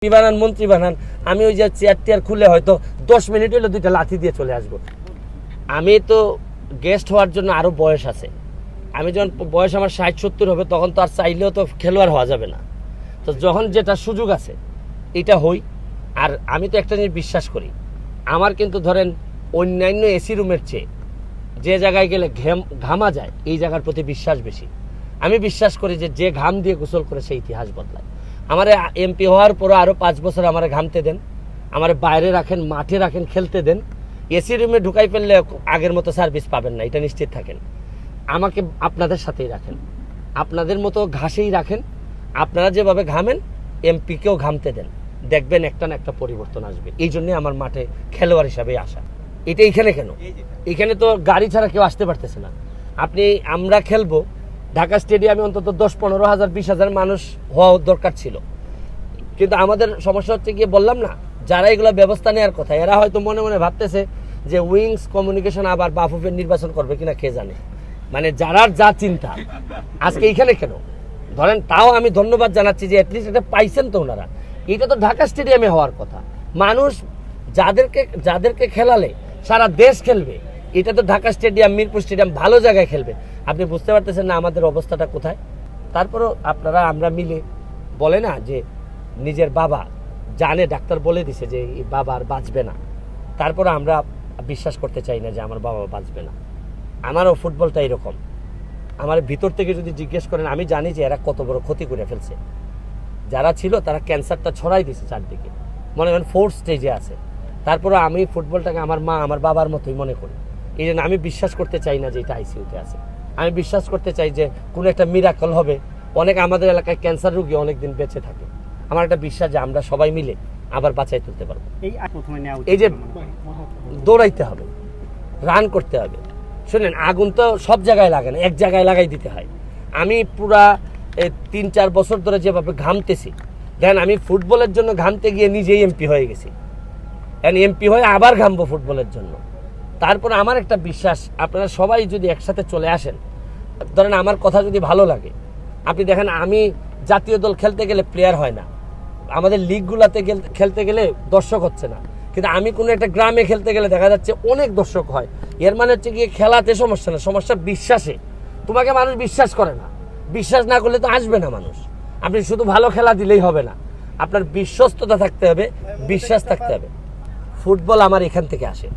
বানান মন্ত্রী বানান, আমি ওই যে চেয়ার টেয়ার খুলে হয়তো 10 মিনিট হলে দুইটা লাথি দিয়ে চলে আসবো। আমি তো গেস্ট হওয়ার জন্য আরো বয়স আছে। আমি যখন বয়স আমার 60-70 হবে তখন তো আর চাইলেও তো খেলোয়াড় হওয়া যাবে না। তো যখন যেটা সুযোগ আছে এটা হই। আর আমি তো একটা জিনিস বিশ্বাস করি, আমার কিন্তু ধরেন অন্যান্য এসি রুমের চেয়ে যে জায়গায় গেলে ঘামা যায় এই জায়গার প্রতি বিশ্বাস বেশি। আমি বিশ্বাস করি যে ঘাম দিয়ে গোসল করে সেই ইতিহাস বদলায়। আমার এমপি হওয়ার পরও আরও 5 বছর আমার ঘামতে দেন, আমার বাইরে রাখেন, মাঠে রাখেন, খেলতে দেন। এসি রুমে ঢুকাই ফেললে আগের মতো সার্ভিস পাবেন না, এটা নিশ্চিত থাকেন। আমাকে আপনাদের সাথেই রাখেন, আপনাদের মতো ঘাসেই রাখেন। আপনারা যেভাবে ঘামেন এমপিকেও ঘামতে দেন, দেখবেন একটা না একটা পরিবর্তন আসবে। এই জন্যই আমার মাঠে খেলোয়াড় হিসাবে আসা। এটা এইখানে কেন, এখানে তো গাড়ি ছাড়া কেউ আসতে পারতেছে না। আমরা খেলবো ঢাকা স্টেডিয়ামে অন্তত 10-15 হাজার 20 হাজার মানুষ হওয়া দরকার ছিল। কিন্তু আমাদের সমস্যা হচ্ছে গিয়ে বললাম না, যারা এগুলো ব্যবস্থা নেওয়ার কথা এরা হয়তো মনে মনে ভাবতেছে যে উইংস কমিউনিকেশন আবার বাফুফের নির্বাচন করবে কিনা কে জানে। মানে যারা যা চিন্তা আজকে এইখানে কেন ধরেন, তাও আমি ধন্যবাদ জানাচ্ছি যে অ্যাটলিস্ট এটা পাইছেন তো ওনারা। এটা তো ঢাকা স্টেডিয়ামে হওয়ার কথা। মানুষ যাদেরকে খেলালে সারা দেশ খেলবে, এটা তো ঢাকা স্টেডিয়াম, মিরপুর স্টেডিয়াম ভালো জায়গায় খেলবে। আপনি বুঝতে পারতেছেন না আমাদের অবস্থাটা কোথায়। তারপরও আমরা মিলে বলে না যে নিজের বাবা জানে, ডাক্তার বলে দিছে যে এই বাবা আর বাঁচবে না, তারপরে আমরা বিশ্বাস করতে চাই না যে আমার বাবা বাঁচবে না। আমারও ফুটবলটা এরকম। আমার ভিতর থেকে যদি জিজ্ঞেস করেন, আমি জানি যে এরা কত বড় ক্ষতি করে ফেলছে। যারা ছিল তারা ক্যান্সারটা ছড়াই দিছে চারদিকে, মনে করেন 4th স্টেজে আছে। তারপরে আমি ফুটবলটাকে আমার মা আমার বাবার মতোই মনে করি। এই জন্য আমি বিশ্বাস করতে চাই না যে এটা আইসিইউতে আছে। আমি বিশ্বাস করতে চাই যে কোনো একটা মিরাকল হবে, অনেক আমাদের এলাকায় ক্যান্সার রোগী অনেকদিন বেঁচে থাকে। আমার একটা বিশ্বাস যে আমরা সবাই মিলে আবার বাঁচাই তুলতে পারবো। এই যে দৌড়াইতে হবে, রান করতে হবে। শুনেন, আগুন তো সব জায়গায় লাগে না, এক জায়গায় লাগাই দিতে হয়। আমি পুরা 3-4 বছর ধরে যেভাবে ঘামতেছি, দেখেন আমি ফুটবলের জন্য ঘামতে গিয়ে নিজেই এমপি হয়ে গেছি। এমপি হয়ে আবার ঘামবো ফুটবলের জন্য। তারপর আমার একটা বিশ্বাস, আপনারা সবাই যদি একসাথে চলে আসেন, ধরেন আমার কথা যদি ভালো লাগে, আপনি দেখেন আমি জাতীয় দল খেলতে গেলে প্লেয়ার হয় না, আমাদের লিগগুলাতে খেলতে গেলে দর্শক হচ্ছে না। কিন্তু আমি কোনো একটা গ্রামে খেলতে গেলে দেখা যাচ্ছে অনেক দর্শক হয়। এর মানে হচ্ছে গিয়ে খেলাতে সমস্যা না, সমস্যা বিশ্বাসে। তোমাকে মানুষ বিশ্বাস করে না, বিশ্বাস না করলে তো আসবে না মানুষ। আপনি শুধু ভালো খেলা দিলেই হবে না, আপনার বিশ্বস্ততা থাকতে হবে, বিশ্বাস থাকতে হবে। ফুটবল আমার এখান থেকে আসে,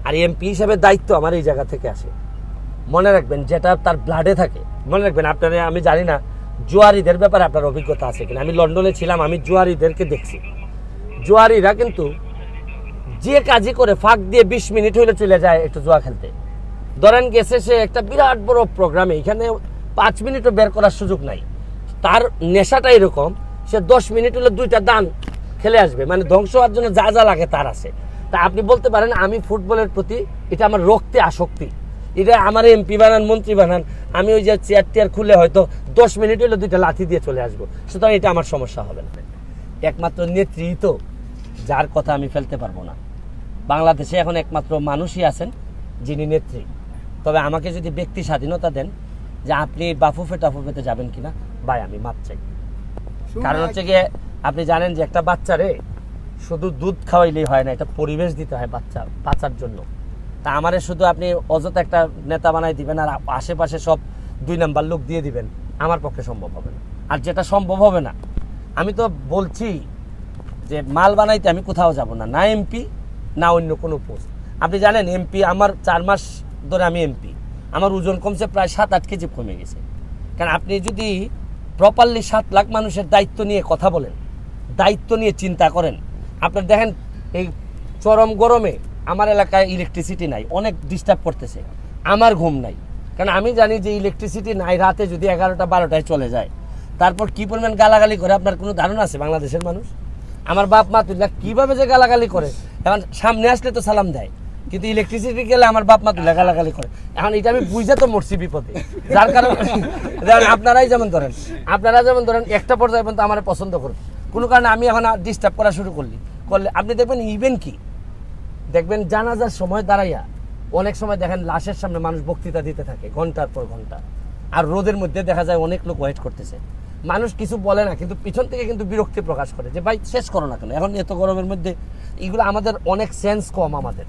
আর এমপি হিসাবে দায়িত্ব আমার এই জায়গা থেকে আসে। মনে রাখবেন, যেটা তার ব্লাডে থাকে। মনে রাখবেন, আপনারা, আমি জানি না জুয়ারিদের ব্যাপারে আপনার অভিজ্ঞতা আছে কিনা। আমি লন্ডনে ছিলাম, আমি জুয়ারিদেরকে দেখছি। জুয়ারিরা কিন্তু যে কাজই করে ফাঁক দিয়ে 20 মিনিট হইলে চলে যায় একটু জুয়া খেলতে। ধরেন গেছে সে একটা বিরাট বড় প্রোগ্রামে, এখানে 5 মিনিটও বের করার সুযোগ নাই। তার নেশাটা এরকম, সে 10 মিনিট হলে 2টা দান খেলে আসবে। মানে ধ্বংস হওয়ার জন্য যা যা লাগে তার আছে। তা আপনি বলতে পারেন আমি ফুটবলের প্রতি, এটা আমার রক্তে আসক্তি। এটা আমার এমপি বানান মন্ত্রী বানান, আমি ওই যে চেয়ার টেয়ার খুলে হয়তো 10 মিনিট হলে 2টা লাথি দিয়ে চলে আসবো। সুতরাং এটা আমার সমস্যা হবে না। একমাত্র নেত্রী তো যার কথা আমি ফেলতে পারবো না। বাংলাদেশে এখন একমাত্র মানুষই আছেন যিনি নেত্রী। তবে আমাকে যদি ব্যক্তি স্বাধীনতা দেন যে আপনি বাফুফেতে যাবেন কিনা, ভাই আমি মাপ চাই। কারণ হচ্ছে গিয়ে আপনি জানেন যে একটা বাচ্চারে শুধু দুধ খাওয়াইলেই হয় না, এটা পরিবেশ দিতে হয় বাচ্চা বাঁচার জন্য। তা আমারে শুধু আপনি অযথা একটা নেতা বানাই দিবেন আর আশেপাশে সব 2 নাম্বার লোক দিয়ে দিবেন, আমার পক্ষে সম্ভব হবে না। আর যেটা সম্ভব হবে না, আমি তো বলছি যে মাল বানাইতে আমি কোথাও যাব না, না এমপি না অন্য কোনো পোস্ট। আপনি জানেন এমপি আমার 4 মাস ধরে আমি এমপি, আমার ওজন কমছে প্রায় 7-8 কেজি কমে গেছে। কারণ আপনি যদি প্রপারলি 7 লাখ মানুষের দায়িত্ব নিয়ে কথা বলেন, দায়িত্ব নিয়ে চিন্তা করেন, আপনার দেখেন এই চরম গরমে আমার এলাকায় ইলেকট্রিসিটি নাই, অনেক ডিস্টার্ব করতেছে, আমার ঘুম নাই। কারণ আমি জানি যে ইলেকট্রিসিটি নাই, রাতে যদি 11টা-12টায় চলে যায়, তারপর কি পরিমাণ গালাগালি করে আপনার কোনো ধারণা আছে বাংলাদেশের মানুষ? আমার বাপ মা তুল্লা কীভাবে যে গালাগালি করে, এখন সামনে আসলে তো সালাম দেয়, কিন্তু ইলেকট্রিসিটি গেলে আমার বাপ মা তুল্লা গালাগালি করে। এখন এটা আমি বুঝে তো মরছি বিপদে। যার কারণে আপনারা যেমন ধরেন একটা পর্যায়ে পর্যন্ত আমার পছন্দ করবে, কোনো কারণে আমি এখন ডিস্টার্ব করা শুরু করলে আপনি দেখবেন ইভেন কি দেখবেন জানাজার সময় দাঁড়াইয়া অনেক সময় দেখেন লাশের সামনে মানুষ বক্তৃতা দিতে থাকে ঘন্টার পর ঘন্টা, আর রোদের মধ্যে দেখা যায় অনেক লোক ওয়েট করতেছে। মানুষ কিছু বলে না, কিন্তু পিছন থেকে কিন্তু বিরক্তি প্রকাশ করে যে ভাই শেষ করো না কেন, এখন এত গরমের মধ্যে। এগুলো আমাদের অনেক সেন্স কম আমাদের।